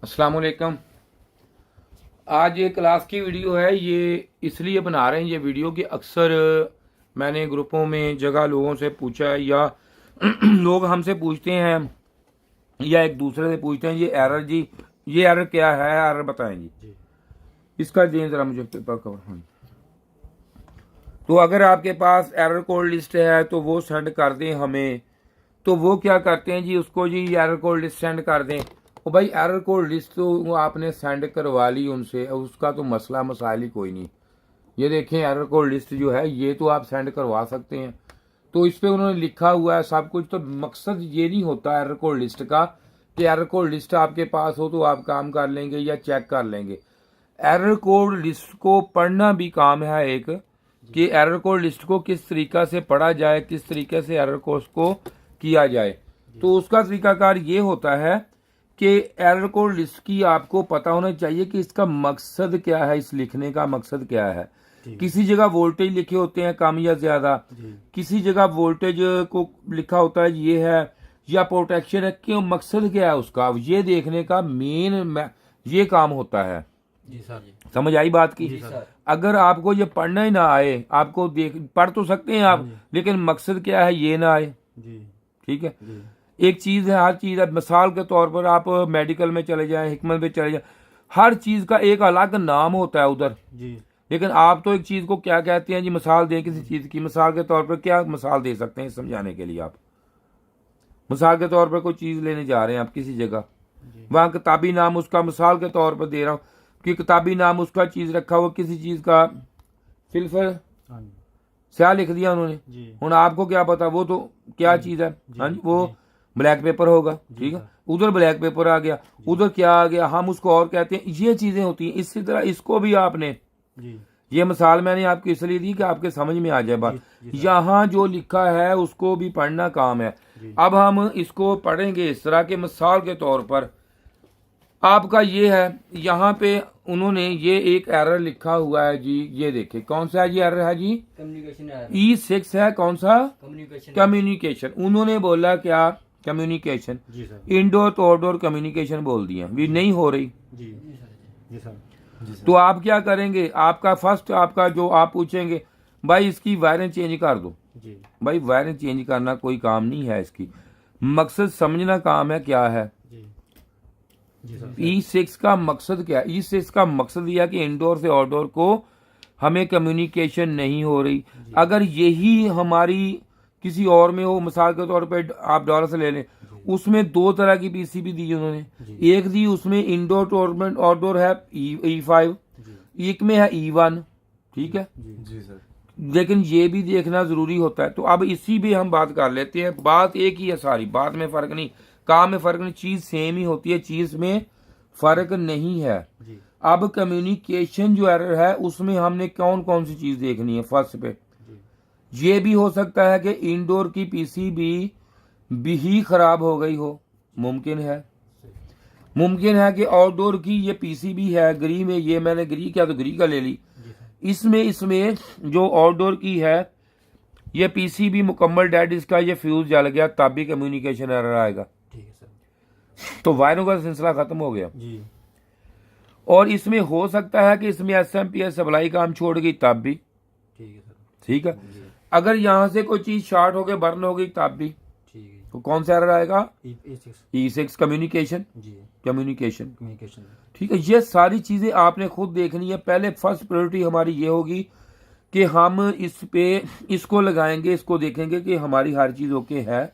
अस्सलाम वालेकुम। आज ये क्लास की वीडियो है। ये इसलिए बना रहे हैं ये वीडियो कि अक्सर मैंने ग्रुपों में जगह लोगों से पूछा है या लोग हमसे पूछते हैं या एक दूसरे से पूछते हैं ये एरर जी, ये एरर क्या है, एरर बताएं जी। इसका दें जरा मुझे पेपर कवर। तो अगर आपके पास एरर कोड लिस्ट है तो वो सेंड कर दें हमें। तो वो क्या करते हैं जी, उसको जी एरर कोड लिस्ट सेंड कर दें। तो भाई एरर कोड लिस्ट तो आपने सेंड करवा ली उनसे, उसका तो मसला मसाइल ही कोई नहीं। ये देखें एरर कोड लिस्ट जो है ये तो आप सेंड करवा सकते हैं। तो इस पे उन्होंने लिखा हुआ है सब कुछ। तो मकसद ये नहीं होता एरर कोड लिस्ट का कि एरर कोड लिस्ट आपके पास हो तो आप काम कर लेंगे या चेक कर लेंगे। एरर कोड लिस्ट को पढ़ना भी काम है एक, कि एरर कोड लिस्ट को किस तरीका से पढ़ा जाए, किस तरीके से एरर कोड को किया जाए। तो उसका तरीकाकार ये होता है कि एरर कोड लिस्ट की आपको पता होना चाहिए कि इसका मकसद क्या है, इस लिखने का मकसद क्या है। किसी जगह वोल्टेज लिखे होते हैं कम या ज्यादा, किसी जगह वोल्टेज को लिखा होता है ये है या प्रोटेक्शन है, क्यों मकसद क्या है उसका, ये देखने का मेन ये काम होता है। जी सर। समझ आई बात की? जी सर। अगर आपको ये पढ़ना ही ना आए, आपको देख पढ़ तो सकते हैं आप, लेकिन मकसद क्या है ये ना आए। जी ठीक है। जी एक चीज है, हर चीज है। मिसाल के तौर पर आप मेडिकल में चले जाएं, हिकमत में चले जाएं, हर चीज का एक अलग नाम होता है उधर। जी। लेकिन आप तो एक चीज को क्या कहते हैं जी, मिसाल दें किसी चीज की। मिसाल के तौर पर क्या मिसाल दे सकते हैं समझाने के लिए? आप मिसाल के तौर पर कोई चीज लेने जा रहे हैं आप किसी जगह, वहां किताबी नाम उसका, मिसाल के तौर पर दे रहा हूँ कि किताबी नाम उसका चीज रखा हुआ किसी चीज का सिल्फर स्याह लिख दिया उन्होंने। हूँ आपको क्या पता वो तो क्या चीज है। हाँ जी, वो ब्लैक पेपर होगा। ठीक है, उधर ब्लैक पेपर आ गया, उधर क्या आ गया, हम उसको और कहते हैं। ये चीजें होती हैं। इसी तरह इसको भी आपने, ये मिसाल मैंने आपको इसलिए दी कि आपके समझ में आ जाए बात। यहाँ जो लिखा है उसको भी पढ़ना काम है। अब हम इसको पढ़ेंगे इस तरह के, मिसाल के तौर पर आपका ये है, यहाँ पे उन्होंने ये एक एरर लिखा हुआ है जी। ये देखिए कौन सा ये एरर है जी, कम्युनिकेशन एरर। E6 है। कौन सा? कम्युनिकेशन। कम्युनिकेशन। उन्होंने बोला क्या? कम्युनिकेशन। जी सर। इंडोर तो आउटडोर कम्युनिकेशन बोल दिया, भी नहीं हो रही। जी जी सर। जी सर। तो आप क्या करेंगे? आपका फर्स्ट आपका जो आप पूछेंगे भाई इसकी वायरें चेंज कर दो। जी भाई वायरें चेंज करना कोई काम नहीं है, इसकी मकसद समझना काम है क्या है। जी जी सर। E6 का मकसद क्या है? E6 का मकसद यह है कि इंडोर से आउटडोर को हमें कम्युनिकेशन नहीं हो रही। अगर यही हमारी किसी और में हो, मिसाल के तौर पे आप डॉलर से ले लें, उसमें दो तरह की पीसीबी दी उन्होंने। एक दी उसमें इंडोर टूर्नामेंट आउटडोर है E5, एक में है E1। ठीक है जी सर। लेकिन ये भी देखना जरूरी होता है। तो अब इसी भी हम बात कर लेते हैं। बात एक ही है सारी, बात में फर्क नहीं, काम में फर्क नहीं, चीज सेम ही होती है, चीज में फर्क नहीं है। अब कम्युनिकेशन जो एरर है उसमें हमने कौन कौन सी चीज देखनी है? फर्स्ट पे ये भी हो सकता है कि इंडोर की पीसीबी भी ही खराब हो गई हो, मुमकिन है। मुमकिन है कि आउटडोर की ये पीसीबी है ग्री में, ये मैंने ग्री किया तो ग्री का ले ली। इसमें जो आउटडोर की है ये पीसीबी मुकम्मल डेड, इसका ये फ्यूज जल गया तब भी कम्युनिकेशन एरर आएगा। ठीक है सर। तो वायरों का सिलसिला खत्म हो गया। जी। और इसमें हो सकता है कि इसमें एसएमपीएस सप्लाई काम छोड़ गई तब भी। ठीक है सर। ठीक है, अगर यहां से कोई चीज शॉर्ट हो गई बर्न हो गई तब भी। ठीक है। तो कौन सा एरर आएगा? E6। E6 communication. जी कम्युनिकेशन। कम्युनिकेशन। ठीक है, ये सारी चीजें आपने खुद देखनी है। पहले फर्स्ट प्रायोरिटी हमारी ये होगी कि हम इस पे इसको लगाएंगे, इसको देखेंगे कि हमारी हर चीज ओके है।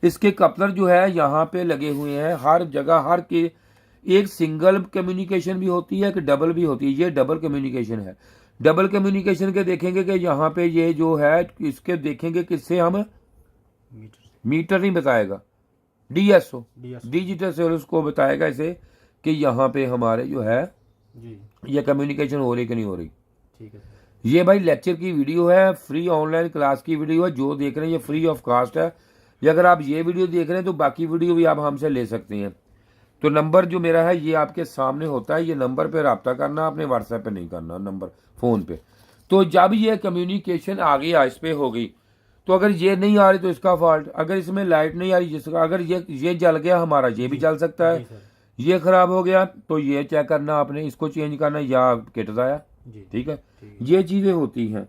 इसके कपलर जो है यहाँ पे लगे हुए हैं हर जगह, हर के एक सिंगल कम्युनिकेशन भी होती है, एक डबल भी होती है। ये डबल कम्युनिकेशन है। डबल कम्युनिकेशन के देखेंगे कि यहाँ पे ये जो है इसके देखेंगे किससे हम, मीटर नहीं बताएगा, DSO डिजिटल सर्विस को बताएगा इसे कि यहाँ पे हमारे जो है ये कम्युनिकेशन हो रही कि नहीं हो रही। ठीक है। ये भाई लेक्चर की वीडियो है, फ्री ऑनलाइन क्लास की वीडियो है। जो देख रहे हैं ये फ्री ऑफ कास्ट है। ये अगर आप ये वीडियो देख रहे हैं तो बाकी वीडियो भी आप हमसे ले सकते हैं। तो नंबर जो मेरा है ये आपके सामने होता है, ये नंबर पे रब्ता करना, आपने व्हाट्सएप पे नहीं करना, नंबर फोन पे। तो जब ये कम्युनिकेशन आगे इस पे हो गई, तो अगर ये नहीं आ रही तो इसका फॉल्ट। अगर इसमें लाइट नहीं आ रही, जिसका अगर ये जल गया हमारा, ये भी जल सकता है, ये खराब हो गया तो ये चेक करना आपने, इसको चेंज करना या किट जाया। जी ठीक है, ठीक ये चीजें होती हैं।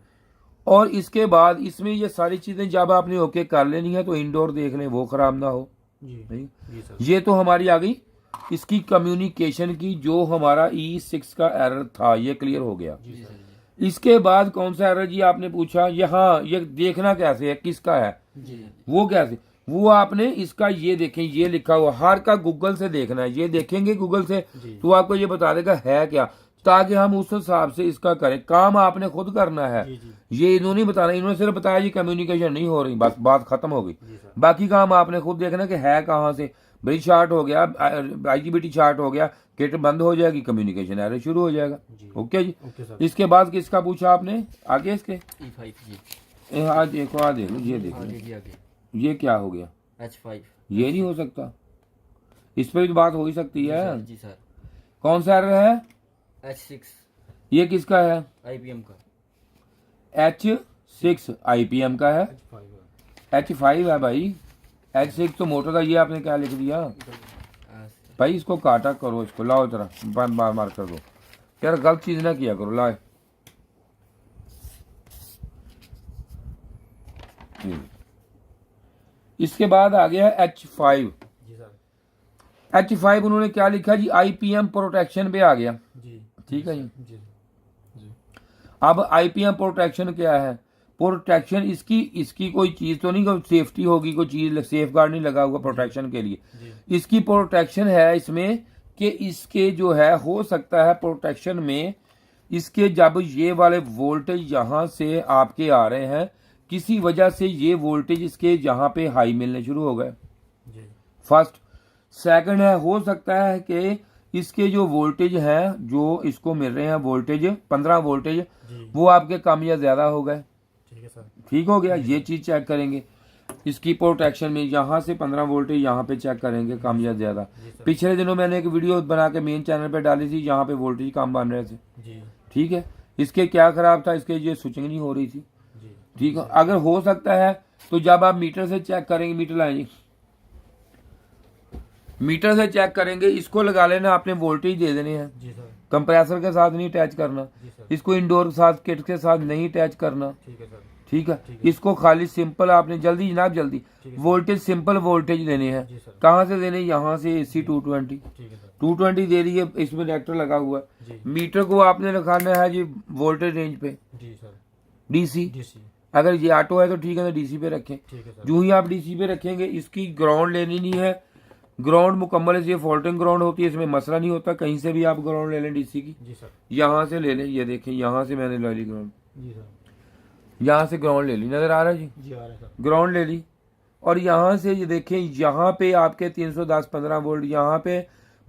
और इसके बाद इसमें ये सारी चीजें जब आपने ओके कर लेनी है तो इंडोर देख लें वो खराब ना हो। जी नहीं, जी सर। ये तो हमारी आ गई इसकी कम्युनिकेशन की, जो हमारा E6 का एरर था ये क्लियर हो गया। जी सर। इसके बाद कौन सा एरर जी आपने पूछा, यहाँ ये देखना कैसे है किसका है, जी वो कैसे, वो आपने इसका ये देखें, ये लिखा हुआ हर का गूगल से देखना है। ये देखेंगे गूगल से जी। तो आपको ये बता देगा है क्या, ताकि हम उस हिसाब से इसका करें। काम आपने खुद करना है, जी जी ये इन्होंने नहीं बताना। इन्होंने सिर्फ बताया जी कम्युनिकेशन नहीं हो रही, बस बात खत्म हो गई। जी सर। बाकी काम आपने खुद देखना कि है कहाँ से। ब्रिज शार्ट हो गया, IGBT शार्ट हो गया, किट बंद हो जाएगी, कम्युनिकेशन एरर शुरू हो जाएगा। Ji okay ji. Okay sir. इसके बाद किसका पूछा आपने आगे इसके, E5 जी। आज देखो, आ देखो, ये देखो, आगे ये क्या हो गया, H5 ये नहीं हो सकता, इस पर भी तो बात हो ही सकती है। जी सर। कौन सा एरर है, H6 ये किसका है, IBM का। H6 IPM का है, H5 है भाई, H6 तो मोटर का। ये आपने क्या लिख दिया भाई, इसको काटा करो, इसको लाओ जरा, बार मार कर दो यार, गलत चीज ना किया करो। लाए इसके बाद आ गया H5। जी सर। H5 उन्होंने क्या लिखा जी, IPM प्रोटेक्शन पे आ गया। जी ठीक है जी। जी जी। अब IPM प्रोटेक्शन क्या है, प्रोटेक्शन इसकी कोई चीज तो नहीं, कोई सेफ्टी होगी, कोई चीज सेफ गार्ड नहीं लगा हुआ प्रोटेक्शन के लिए। जी इसकी प्रोटेक्शन है इसमें कि इसके जो है, हो सकता है प्रोटेक्शन में इसके जब ये वाले वोल्टेज यहाँ से आपके आ रहे हैं, किसी वजह से ये वोल्टेज इसके यहाँ पे हाई मिलने शुरू हो गए। जी फर्स्ट। सेकंड है, हो सकता है कि इसके जो वोल्टेज हैं, जो इसको मिल रहे हैं वोल्टेज 15 वोल्टेज, जी। वो आपके कम या ज्यादा हो गए। ठीक है सर। ठीक हो गया, ये चीज चेक करेंगे इसकी प्रोटेक्शन में। यहाँ से 15 वोल्टेज यहाँ पे चेक करेंगे कम या ज्यादा। जी सर। पिछले दिनों मैंने एक वीडियो बना के मेन चैनल पे डाली थी, यहाँ पे वोल्टेज कम बन रहे थे। जी ठीक है, इसके क्या खराब था, इसके ये स्विचिंग नहीं हो रही थी। जी ठीक है, अगर हो सकता है तो जब आप मीटर से चेक करेंगे, मीटर लाएंगे, मीटर से चेक करेंगे, इसको लगा लेना, आपने वोल्टेज दे देने हैं। जी सर। कंप्रेसर के साथ नहीं अटैच करना, जी सर। इसको इंडोर के साथ, किट के साथ नहीं अटैच करना। ठीक है सर। ठीक है, ठीक है। इसको खाली सिंपल आपने जल्दी जनाब जल्दी ठीक है सर। वोल्टेज, सिंपल वोल्टेज देने हैं। जी सर। कहाँ से देने, यहाँ से AC 220 ठीक है सर। 220 दे रही है, इसमें रिएक्टर लगा हुआ है। जी मीटर को आपने रखाना है जी वोल्टेज रेंज पे, जी सर। DC। DC। अगर ये ऑटो है तो ठीक है, तो DC पे रखें। ठीक है सर। जो ही आप DC पे रखेंगे, इसकी ग्राउंड लेनी नहीं है। ग्राउंड मुकम्मल है, ये फॉल्टिंग ग्राउंड होती है, इसमें मसला नहीं होता। कहीं से भी आप ग्राउंड ले लें DC की, जी सर। यहाँ से ले लें। ये देखें, यहाँ से मैंने ले ली ग्राउंड, जी सर। यहाँ से ग्राउंड ले ली, नजर आ रहा है जी, जी आ रहा है सर। ग्राउंड ले ली। और यहाँ से ये देखें, यहाँ पे आपके 310 15 वोल्ट, यहाँ पे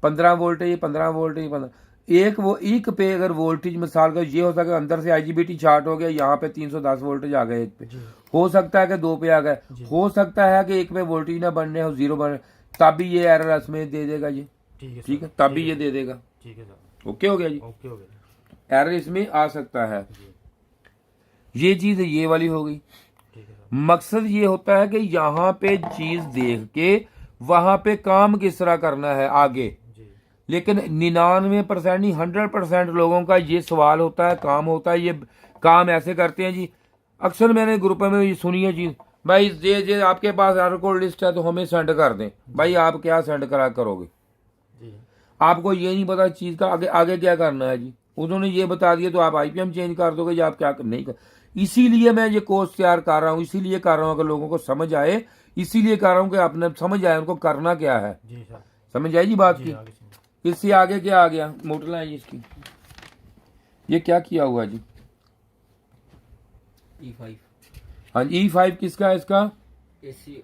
15 वोल्ट है, ये 15 वोल्ट है, ये 15। एक पे अगर वोल्टेज मिसाल का ये हो सकता है अंदर से IGBT चार्ट हो गया, यहाँ पे 310 वोल्टेज आ गए एक पे। जी हो सकता है कि 2 पे आ गए, हो सकता है कि एक पे वोल्टेज ना बनने हो, 0 बने, तब भी ये एरर इसमें दे देगा ये। ठीक है ठीक सर। है, तब भी ये दे देगा। ठीक है सर। ओके हो गया जी, ओके हो गया। एरर इसमें आ सकता है। जी ये चीज ये वाली हो गई। ठीक है सर। मकसद ये होता है कि यहाँ पे चीज देख के वहां पे काम किस तरह करना है आगे। जी लेकिन 99% नहीं, 100% लोगों का ये सवाल होता है, काम होता है, ये काम ऐसे करते हैं जी। अक्सर मैंने ग्रुप में ये सुनी है जी, भाई ये आपके पास एरर कोड लिस्ट है तो हमें सेंड कर दें। भाई आप क्या सेंड करोगे, जी आपको ये नहीं पता चीज का आगे आगे क्या करना है जी। उन्होंने ये बता दिया तो आप IPM चेंज कर दोगे, या आप क्या नहीं कर। इसीलिए मैं ये कोर्स तैयार कर रहा हूँ, इसीलिए कर रहा हूँ कि लोगों को समझ आए, इसीलिए कर रहा हूँ कि आपने समझ आए उनको करना क्या है। जी सर। समझ आई जी बात जी की। आगे सुनिए। इससे आगे क्या आ गया, मोटर लाइन इसकी, ये क्या किया हुआ है जी। E5 हाँ जी, E5 किसका है, इसका AC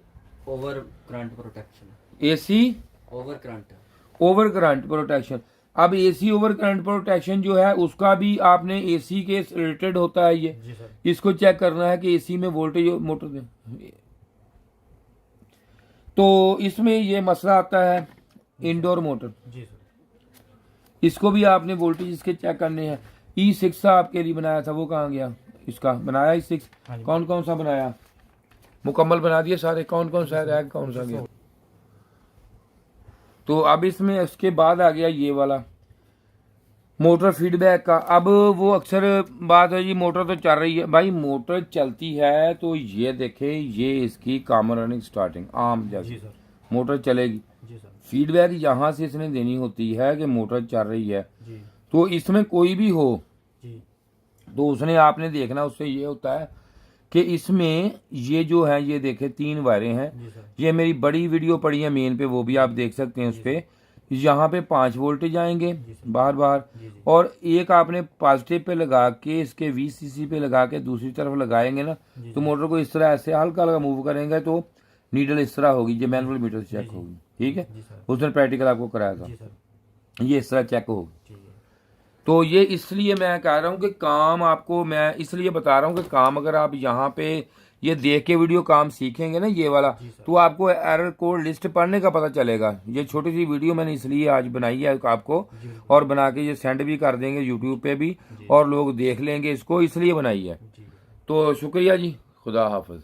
over current protection. AC over current. Over current protection. अब AC ओवर करंट प्रोटेक्शन जो है उसका भी आपने AC के रिलेटेड होता है ये। जी सर। इसको चेक करना है कि AC में वोल्टेज मोटर में, तो इसमें ये मसला आता है इंडोर मोटर। जी सर। इसको भी आपने वोल्टेज इसके चेक करने हैं। E6 आपके लिए बनाया था, वो कहाँ गया, इसका बनाया E6, हाँ जी। कौन कौन सा बनाया, मुकम्मल बना दिए सारे, कौन कौन सा है, कौन सा गया। तो अब इसमें उसके बाद आ गया ये वाला मोटर फीडबैक का। अब वो अक्सर बात है जी मोटर तो चल रही है, भाई मोटर चलती है तो ये देखे ये इसकी कॉमन रनिंग स्टार्टिंग आम जी जैसे सर। मोटर चलेगी। जी सर। फीडबैक यहाँ से इसने देनी होती है कि मोटर चल रही है। जी तो इसमें कोई भी हो जी तो उसने आपने देखना, उससे ये होता है कि इसमें ये जो है ये देखे 3 वायरें हैं। जी सर। ये मेरी बड़ी वीडियो पड़ी है मेन पे, वो भी आप देख सकते हैं उस पे। यहाँ पे 5 वोल्टेज आएंगे बार बार, जी जी और एक आपने पॉजिटिव पे लगा के इसके VCC पे लगा के दूसरी तरफ लगाएंगे ना, जी तो मोटर को इस तरह ऐसे हल्का हल्का मूव करेंगे तो नीडल इस तरह होगी, जो मैनुअल मीटर से चेक होगी। ठीक है, जी सर। उसने प्रैक्टिकल आपको कराया था, जी सर। ये इस तरह चेक होगी। ठीक है। तो ये इसलिए मैं कह रहा हूँ कि काम आपको मैं इसलिए बता रहा हूँ कि काम अगर आप यहाँ पे ये देख के वीडियो काम सीखेंगे ना ये वाला, तो आपको एरर कोड लिस्ट पढ़ने का पता चलेगा। ये छोटी सी वीडियो मैंने इसलिए आज बनाई है आपको, और बना के ये सेंड भी कर देंगे यूट्यूब पे भी, और लोग देख लेंगे इसको, इसलिए बनाई है। जी। तो शुक्रिया जी, खुदा हाफिज।